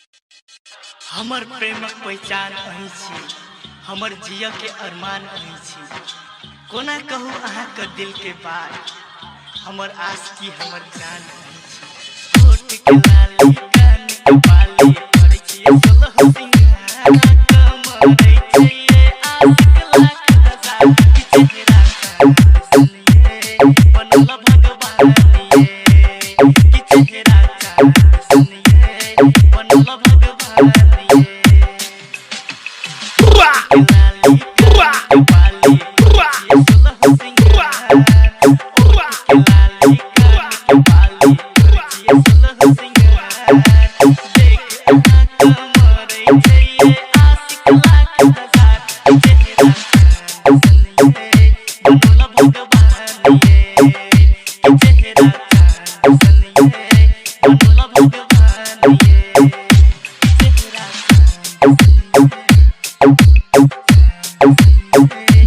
हमर प्रेमक पहचान अहीं छी, हमर जिया के अरमान अहीं छी। कोना कहू अहाँ के दिल के बात, हमर आस की हमर जान अहीं छी। होठ के लाली कान के बाली करै छी सोलह सिंगार, कमरै छी आशिक लाख हजार की चेहरा सुनिए बनल भगवान ये की चेहरा सुनिए बनल भगवान ये।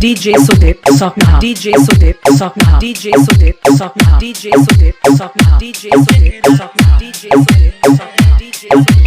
DJ Sudip Sokna, DJ Sudip Sokna, DJ Sudip Sokna, DJ Sudip Sokna, DJ Sudip Sokna, DJ Sudip Sokna, DJ Sudip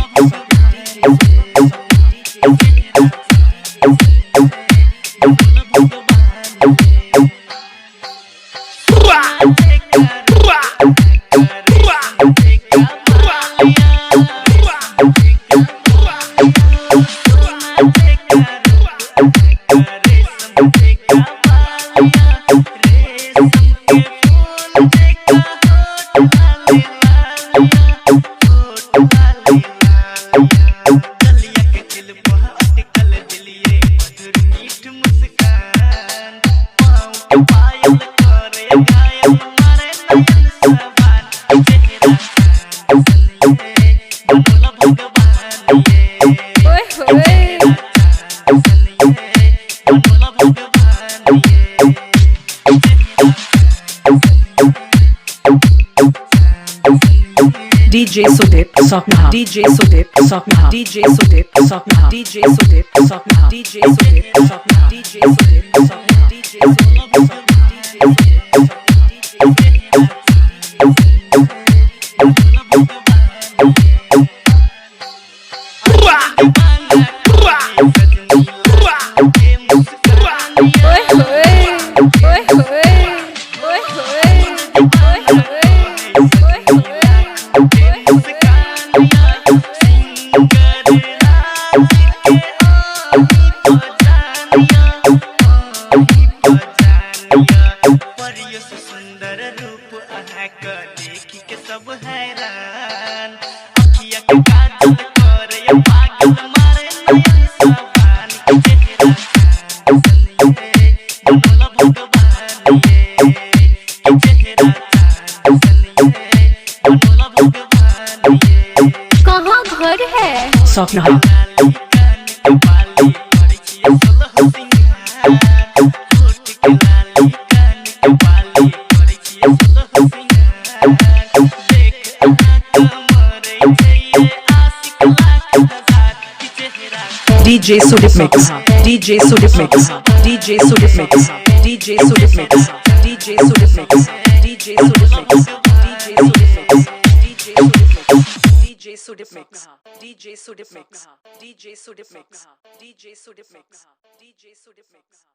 DJ Sudip Sokna, DJ Sudip Sokna, DJ Sudip Sokna, DJ Sudip Sokna, DJ Sudip Sokna, DJ Sudip Sokna, DJ Sudip सुंदर रूप अहाँ के देखी के सब हैरान, अखिया के काजल करे पागल मारे नयन सबान की चेहरा सुनिए बनल भगवान ये की चेहरा सुनिए बनल भगवान ये। कहाँ घर है Sokna DJ Sudip Mix, DJ Sudip Mix, DJ Sudip Mix, DJ Sudip Mix, DJ Sudip Mix, DJ Sudip Mix, DJ Sudip Mix, DJ Sudip Mix, DJ Sudip Mix, DJ Sudip Mix, DJ Sudip Mix, DJ Sudip Mix.